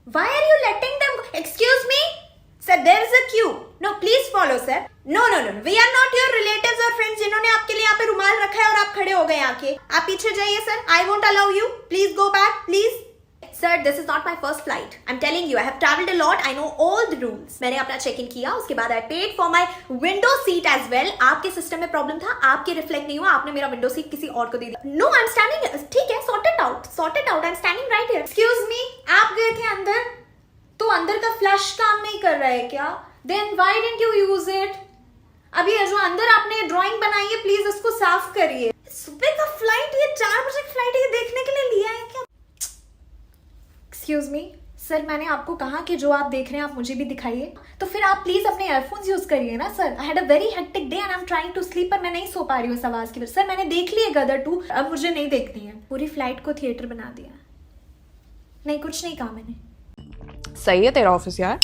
Why are you letting them go? Excuse me? Sir, there is a queue. No, please follow, sir. No. We are not your relatives or friends जिन्होंने आपके लिए यहाँ पे रुमाल रखा है और आप खड़े हो गए आके. आप पीछे जाइए, sir. I won't allow you. Please go back, please. Sir, this is not my first flight. I'm telling you, I have traveled a lot. I know all the rules. मैंने अपना चेक इन किया, उसके बाद I paid for my window seat as well. आपके system में problem था, आपके reflect नहीं हुआ, आपने मेरा विंडो सीट किसी और को दे दिया. No, I'm standing. ठीक है, sort it out. I'm standing right here. Excuse me, आप गए थे अंदर, तो अंदर का फ्लैश काम नहीं कर रहा है क्या? Then why didn't you use it? अभी ये जो अंदर आपने ड्राइंग बनाई है, प्लीज उसको साफ करिए. सुबह का फ्लाइट, ये 4 बजे की फ्लाइट, ये देखने के लिए लिया है क्या? एक्सक्यूज मी सर, मैंने आपको कहा कि जो आप देख रहे हैं आप मुझे भी दिखाइए. तो फिर आप प्लीज अपने ईयरफोन्स यूज करिए ना sir. I had a very hectic day and I am trying to sleep, पर मैं नहीं सो पा रही हूँ इस आवाज की वजह से. सर मैंने देख ली है गदर 2, अब मुझे नहीं देखनी है. पूरी फ्लाइट को थिएटर बना दिया. नहीं, कुछ नहीं कहा मैंने. सही है तेरा ऑफिस यार.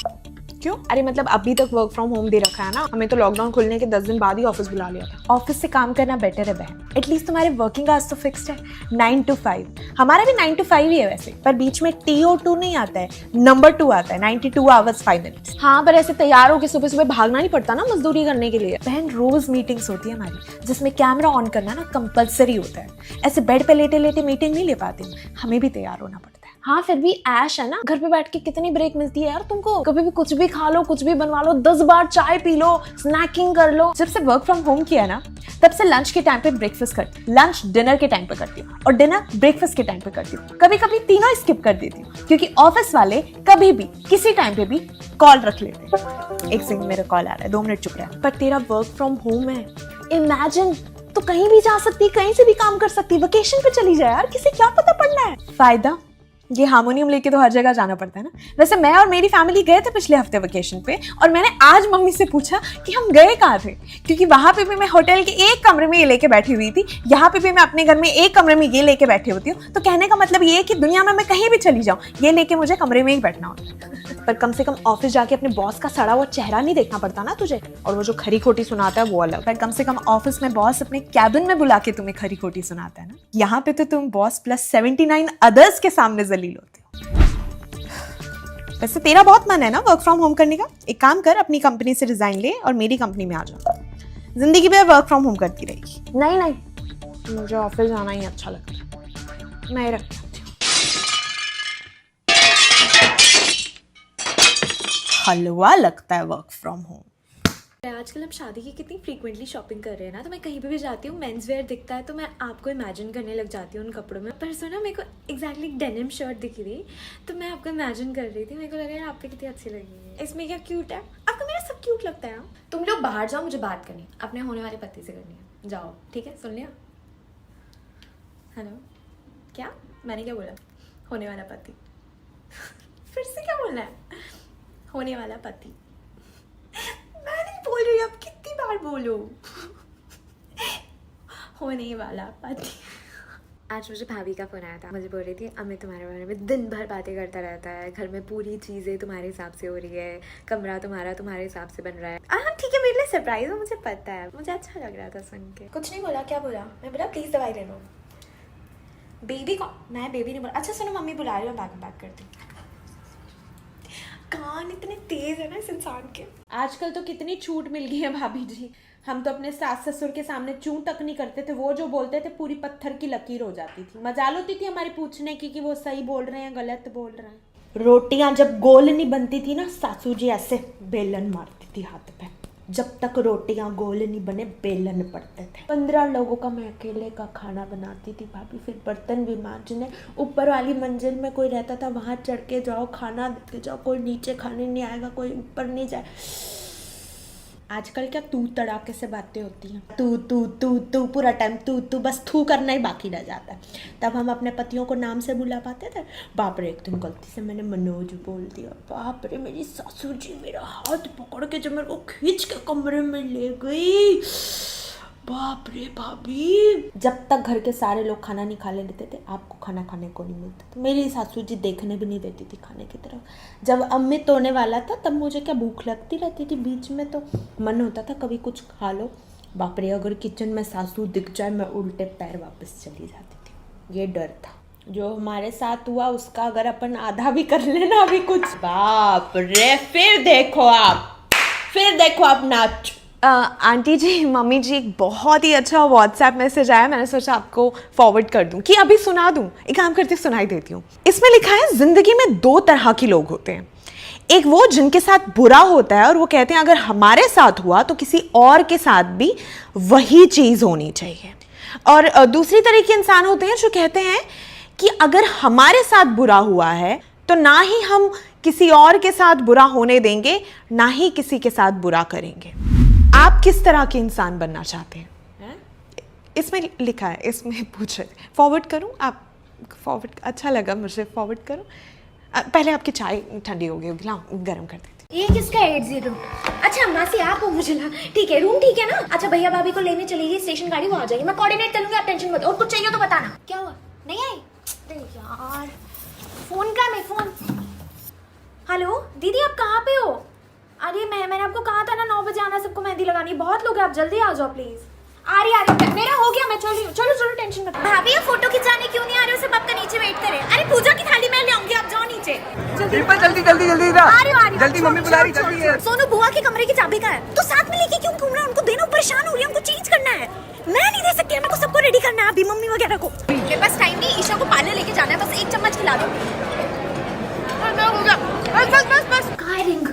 क्यों? अरे मतलब अभी तक वर्क फ्रॉम होम दे रखा है ना. हमें तो लॉकडाउन खुलने के 10 दिन बाद ही ऑफिस बुला लिया था. ऑफिस से काम करना बेटर है बहन. एटलीस्ट तुम्हारे वर्किंग आवर्स तो फिक्स्ड है, 9 to 5. हमारा भी 9 to 5 ही है वैसे, पर बीच में TO2 नहीं आता है, नंबर 2 आता है. 92 hours 5 minutes. हाँ, पर ऐसे तैयार होकर सुबह सुबह भागना नहीं पड़ता ना मजदूरी करने के लिए. बहन रोज मीटिंग्स होती है हमारी, जिसमें कैमरा ऑन करना ना कंपलसरी होता है. ऐसे बेड पे लेटे लेटे मीटिंग नहीं ले पाते, हमें भी तैयार होना पड़ता है. हाँ, फिर भी ऐश है ना. घर पे बैठ के कितनी ब्रेक मिलती है यार तुमको. कभी भी कुछ भी खा लो, कुछ भी बनवा लो, 10 बार चाय पी लो, स्नैकिंग कर लो. जब से वर्क फ्रॉम होम किया ना, तब से लंच के टाइम पे ब्रेकफास्ट करती हूँ, लंच डिनर के टाइम पे करती हूँ, और डिनर ब्रेकफास्ट के टाइम पे करती हूँ. कभी कभी तीनों स्किप कर देती हूँ, क्योंकि ऑफिस वाले कभी भी किसी टाइम पे भी कॉल रख लेते हैं. एक सेकंड, मेरा कॉल आ रहा है, 2 मिनट चुप रहा. पर तेरा वर्क फ्रॉम होम है. इमेजिन, तो कहीं भी जा सकती, कहीं से भी काम कर सकती. वेकेशन पे चली जाए यार, किसे क्या पता पड़ना है. फायदा ये हार्मोनियम लेके तो हर जगह जाना पड़ता है ना. वैसे मैं और मेरी फैमिली गए थे पिछले हफ्ते वेकेशन पे, और मैंने आज मम्मी से पूछा कि हम गए कहाँ थे, क्योंकि वहां पे भी मैं होटल के एक कमरे में ये लेके बैठी हुई थी, यहाँ पे भी मैं अपने घर में एक कमरे में ये लेके बैठी होती हूँ. तो कहने का मतलब ये है कि दुनिया में मैं कहीं भी चली जाऊँ, ये लेके मुझे कमरे में ही बैठना होता है. पर कम से कम ऑफिस जाके अपने बॉस का सड़ा हुआ चेहरा नहीं देखना पड़ता ना तुझे. और वो जो खरी खोटी सुनाता है वो अलग. पर कम से कम ऑफिस में बॉस अपने कैबिन में बुला के तुम्हें खरी खोटी सुनाता है ना. यहाँ पे तो तुम बॉस प्लस 79 अदर्स के सामने जलील होते हो. वैसे तेरा बहुत मन है ना वर्क फ्रॉम होम करने का. एक काम कर, अपनी कंपनी से रिजाइन ले और मेरी कंपनी में आ जा. जिंदगी भर वर्क फ्रॉम होम करती रहेगी. नहीं, मुझे ऑफिस जाना ही अच्छा लगता है. मैं रखती हूँ. हलवा लगता है वर्क फ्रॉम होम. आजकल हम शादी की कितनी फ्रीक्वेंटली शॉपिंग कर रहे हैं ना, तो मैं कहीं पे भी जाती हूँ, मेंस वेयर दिखता है तो मैं आपको इमेजिन करने लग जाती हूँ उन कपड़ों में. पर सुना, मेरे को एग्जैक्टली डेनिम शर्ट दिखी थी, तो मैं आपको इमेजिन कर रही थी. मेरे को लगा यार आप पे कितनी अच्छी लगी. इसमें क्या क्यूट है? आपको मेरा सब क्यूट लगता है. तुम लोग बाहर जाओ, मुझे बात करनी है, अपने होने वाले पति से करनी है. जाओ, ठीक है, सुन लिया. हेलो, क्या मैंने क्या बोला? होने वाला पति. फिर से क्या बोलना है? होने वाला पति. मैं नहीं बोल रही, अब कितनी बार बोलो. होने वाला पति. आज मुझे भाभी का फोन आया था, मुझे बोल रही थी अमित तुम्हारे बारे में दिन भर बातें करता रहता है, घर में पूरी चीज़ें तुम्हारे हिसाब से हो रही है, कमरा तुम्हारे हिसाब से बन रहा है. हाँ ठीक है, मेरे लिए सरप्राइज हो, मुझे पता है. मुझे अच्छा लग रहा था सुन के. कुछ नहीं बोला. क्या बोला? मैं बोला प्लीज़ दवाई ले लो. बेबी को मैं बेबी नहीं बोला. अच्छा सुनो, मम्मी बुला रही हूँ, बात करती हूँ. कान इतने तेज है ना इस इंसान के. आजकल तो कितनी छूट मिल गई है भाभी जी. हम तो अपने सास ससुर के सामने चूं तक नहीं करते थे, वो जो बोलते थे पूरी पत्थर की लकीर हो जाती थी. मजाल होती थी हमारी पूछने की कि वो सही बोल रहे हैं गलत बोल रहे हैं. रोटियां जब गोल नहीं बनती थी ना, सासू जी ऐसे बेलन मारती थी हाथ पे. जब तक रोटियां गोल नहीं बने बेलन पड़ते थे. 15 लोगों का मैं अकेले का खाना बनाती थी भाभी. फिर बर्तन भी मांजने, ऊपर वाली मंजिल में कोई रहता था, वहां चढ़ के जाओ, खाना देते जाओ. कोई नीचे खाने नहीं आएगा, कोई ऊपर नहीं जाए. आजकल क्या तू तड़ाके से बातें होती हैं. तू पूरा टाइम तू बस थू करना ही बाकी रह जाता है. तब हम अपने पतियों को नाम से बुला पाते थे. बाप रे, एक दिन गलती से मैंने मनोज बोल दिया. बाप रे, मेरी सासू जी मेरा हाथ पकड़ के जब मेरे को खींच के कमरे में ले गई. बाप रे भाभी, जब तक घर के सारे लोग खाना नहीं खा लेते थे, आपको खाना खाने को नहीं मिलता था. मेरी सासू जी देखने भी नहीं देती थी खाने की तरफ. जब अमृत होने वाला था तब मुझे क्या भूख लगती रहती थी बीच में, तो मन होता था कभी कुछ खा लो. बाप रे, अगर किचन में सासू दिख जाए मैं उल्टे पैर वापस चली जाती थी. ये डर था. जो हमारे साथ हुआ उसका अगर अपन आधा भी कर लेना अभी कुछ, बाप रे, फिर देखो आप नाच। आंटी जी, मम्मी जी, एक बहुत ही अच्छा व्हाट्सएप मैसेज आया, मैंने सोचा आपको फॉरवर्ड कर दूं कि अभी सुना दूं। एक काम करती हूँ, सुनाई देती हूँ। इसमें लिखा है, जिंदगी में दो तरह के लोग होते हैं। एक वो जिनके साथ बुरा होता है और वो कहते हैं अगर हमारे साथ हुआ तो किसी और के साथ भी वही चीज होनी चाहिए। और दूसरी तरह के इंसान होते हैं जो कहते हैं कि अगर हमारे साथ बुरा हुआ है तो ना ही हम किसी और के साथ बुरा होने देंगे, ना ही किसी के साथ बुरा करेंगे। आप किस तरह के इंसान बनना चाहते हैं? इसमें लिखा है, इसमें पूछ रहे थे। फॉरवर्ड करूं? आप फॉरवर्ड, अच्छा लगा मुझे, फॉरवर्ड करूं? पहले आपकी चाय ठंडी हो गई होगी, लाओ गर्म कर देती। ये किसका 80 रूम? अच्छा मासी आप हो, मुझे ना ठीक है, रूम ठीक है ना? अच्छा भैया भाभी को लेने चलेगी स्टेशन, गाड़ी वो आ जाएगी, मैं कोऑर्डिनेट कर लूंगी, आप टेंशन मत। और कुछ चाहिए तो बताना। क्या हुआ, नहीं आई? अरे यार फोन का, मैं फोन। हेलो दीदी, आप कहाँ पे हो? अरे मैंने आपको कहा था ना 9 बजे आना, सबको मेहंदी लगानी, बहुत लोग हैं, आप जल्दी आ जाओ प्लीज। आ रही मेरा हो गया, मैं चल रही हूँ। चलो टेंशन मत। भाभी आप फोटो खिंचाने क्यों नहीं आ रहे हो? सब आपका नीचे वेट करे। अरे पूजा की थाली मैं ले आऊंगी, आप जाओ नीचे जल्दी जल्दी आ रही हो। जल्दी, मम्मी बुला रही, जल्दी है। सोनू बुआ के कमरे की चाबी का है, तो साथ में लेके क्यों घूम रहा है? उनको देना, परेशान हो रही है, उनको चेंज करना है। मैं नहीं दे सकती, मेरे को सबको रेडी करना है अभी, मम्मी वगैरह को। मेरे पास टाइम नहीं, ईशा को पार्लर लेके जाना है, बस 1 चम्मच खिला दो। बस कहाँ है रिंग?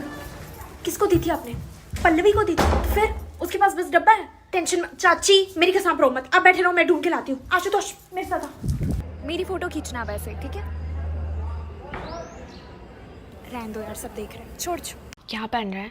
किसको दी थी आपने? पल्लवी को दी थी, तो फिर उसके पास बस डब्बा है। टेंशन चाची, मेरी कसम रो मत, आप बैठे रहो, मैं ढूंढ के लाती हूँ। आशुतोष मेरे साथ आ। मेरी फोटो खींचना वैसे, ठीक है? रहने दो यार, सब देख रहे हैं, छोड़। क्या पहन रहा है?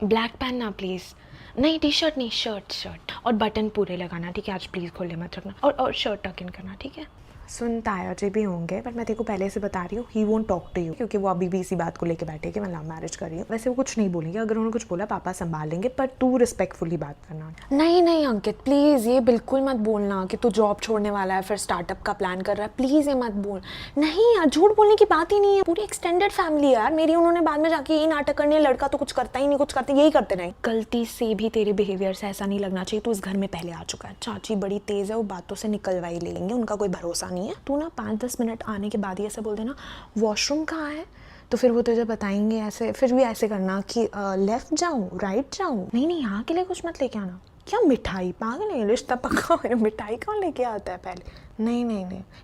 ब्लैक पहनना प्लीज। नहीं टी शर्ट नहीं, शर्ट और बटन पूरे लगाना, ठीक है? आज प्लीज खोले मत रखना, और शर्ट टक इन करना, ठीक है? सुन ताया जी भी होंगे, पर मैं तेरे को पहले से बता रही हूँ, he won't talk to you, क्योंकि वो अभी भी इसी बात को लेके बैठे कि मैं लव मैरिज कर रही हूँ। वैसे वो कुछ नहीं बोलेंगे, अगर उन्होंने कुछ बोला पापा संभाल लेंगे, पर तू रिस्पेक्टफुली बात करना। नहीं अंकित प्लीज़ ये बिल्कुल मत बोलना कि तू जॉब छोड़ने वाला है, फिर स्टार्टअप का प्लान कर रहा है, प्लीज़ ये मत बोल। नहीं यार, झूठ बोलने की बात ही नहीं है, पूरी एक्सटेंडेड फैमिली है यार मेरी। उन्होंने बाद में जाके यही नाटक करने, लड़का तो कुछ करता ही नहीं, कुछ करते यही करते नहीं। गलती से भी तेरे बिहेवियर से ऐसा नहीं लगना चाहिए, तू इस घर में पहले आ चुका है। चाची बड़ी तेज़ है, वो बातों से निकलवाई ले लेंगे, उनका कोई भरोसा नहीं है। तू ना 5-10 मिनट आने के बाद ही ऐसे बोल देना वॉशरूम कहाँ है, तो फिर वो तुझे बताएंगे ऐसे। फिर भी ऐसे करना कि लेफ्ट जाऊँ राइट जाऊँ। नहीं यहाँ के लिए कुछ मत लेके आना। क्या मिठाई? पागल है, रिश्ता पक्का है, मिठाई कौन लेके आता है पहले? नहीं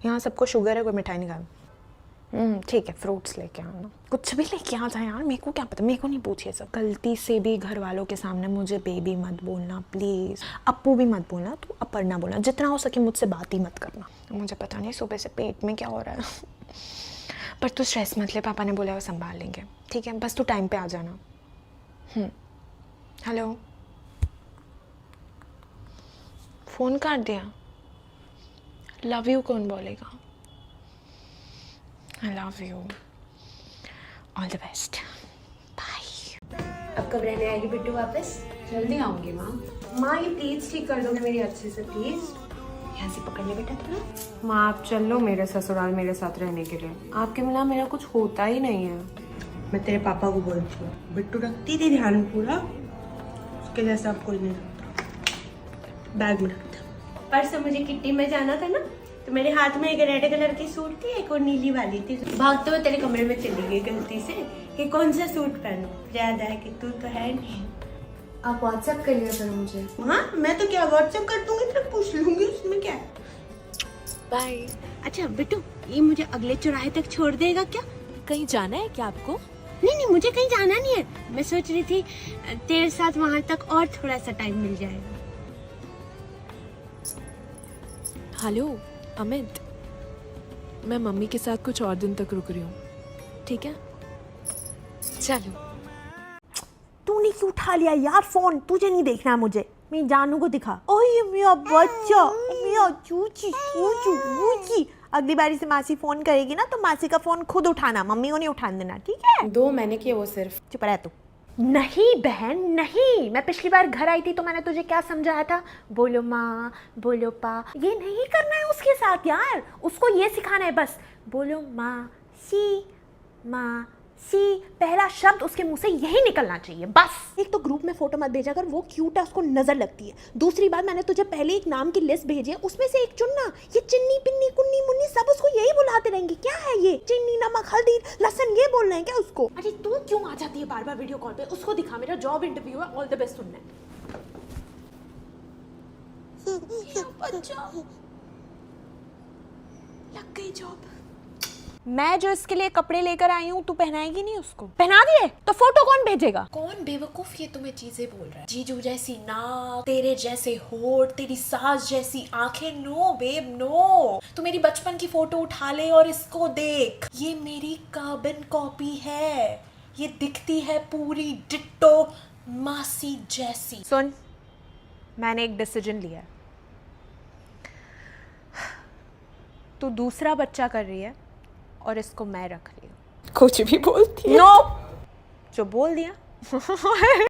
यहाँ सबको शुगर है, कोई मिठाई नहीं खाना। ठीक है, फ्रूट्स लेके आना, कुछ भी लेके आ जाए यार, मेरे को क्या पता, मेरे को नहीं पूछिए सब। गलती से भी घर वालों के सामने मुझे बेबी मत बोलना प्लीज़, अप्पू भी मत बोलना, तू अपर्णा बोलना, जितना हो सके मुझसे बात ही मत करना। मुझे पता नहीं सुबह से पेट में क्या हो रहा है पर तू स्ट्रेस मत ले, पापा ने बोला वो संभाल लेंगे, ठीक है? बस तू टाइम पे आ जाना। हेलो, फ़ोन काट दिया? लव यू कौन बोलेगा? I love you. All the best. Bye. अब कब रहने आएगी बिट्टू वापस? जल्दी आऊंगी माँ। माँ ये प्लीज ठीक कर दोगे मेरी अच्छे से प्लीज? यहाँ से पकड़ ले बेटा थोड़ा। माँ आप चल लो मेरे ससुराल मेरे साथ रहने के लिए, आपके बिना मेरा कुछ होता ही नहीं है। मैं तेरे पापा को बोलती हूँ, बिट्टू रखती थी ध्यान पूरा, उसके जैसा अब कोई नहीं रखता। बैग में रखता। परसों मुझे किट्टी में जाना था ना, तो मेरे हाथ में एक रेड कलर की सूट थी, एक और नीली वाली थी। भागते हुए तेरे कमरे में चली गई गलती से कि कौन सा सूट पहनूं, याद आया कि तू तो है नहीं। आप व्हाट्सएप कर लिया करो मुझे। हाँ मैं तो क्या व्हाट्सएप कर दूंगी, तो पूछ लूंगी, उसमें क्या है। बाय। अच्छा बिट्टू, ये मुझे अगले चौराहे तक छोड़ देगा क्या? कहीं जाना है क्या आपको? नहीं मुझे कहीं जाना नहीं है, मैं सोच रही थी तेरे साथ वहां तक और थोड़ा सा टाइम मिल जाएगा। हेलो अमित, मैं मम्मी के साथ कुछ और दिन तक रुक रही हूँ, ठीक है? चलो। तूने क्यों उठा लिया यार फोन? तुझे नहीं देखना मुझे, मैं जानू को दिखा। ओए मेरा बच्चा, मेरा चूची चूचू गुची। अगली बारी से मासी फोन करेगी ना तो मासी का फोन खुद उठाना, मम्मी को नहीं उठाने देना, ठीक है? 2 मैंने किए वो सिर्फ। चुप रह तू। नहीं बहन नहीं, मैं पिछली बार घर आई थी तो मैंने तुझे क्या समझाया था? बोलो माँ, बोलो पा, ये नहीं करना है उसके साथ यार, उसको ये सिखाना है बस। बोलो माँ सी, माँ सी पहला शब्द उसके मुंह से यही निकलना चाहिए बस। एक तो ग्रुप में फोटो मत भेजा कर, वो क्यूट है, उसको नजर लगती है। दूसरी बात, मैंने तुझे पहले एक नाम की लिस्ट भेजी है, उसमें से एक चुनना। ये चिन्नी पिन्नी कुन्नी मुन्नी सब उसको यही बुलाते रहेंगे। क्या है ये? चिन्नी नमक हल्दी लहसुन ये बोल रहे हैं क्या उसको? अरे तू क्यों आ जाती है बार बार वीडियो कॉल पे? उसको दिखा, मेरा जॉब इंटरव्यू है, ऑल द बेस्ट सुनना है। लग गई जॉब। मैं जो इसके लिए कपड़े लेकर आई हूँ, तू पहनाएगी नहीं उसको? पहना दिए तो फोटो कौन भेजेगा? कौन बेवकूफ ये तुम्हें चीजें बोल रहा है? जीजू जैसी नाक, तेरे जैसे होठ, तेरी सास जैसी आंखें। नो बेब नो, तू मेरी बचपन की फोटो उठा ले और इसको देख। ये मेरी कार्बन कॉपी है, ये दिखती है पूरी डिट्टो मासी जैसी। सुन, मैंने एक डिसीजन लिया है। तू दूसरा बच्चा कर रही है और इसको मैं रख रही हूँ। कुछ भी बोलती है। नो, जो बोल दिया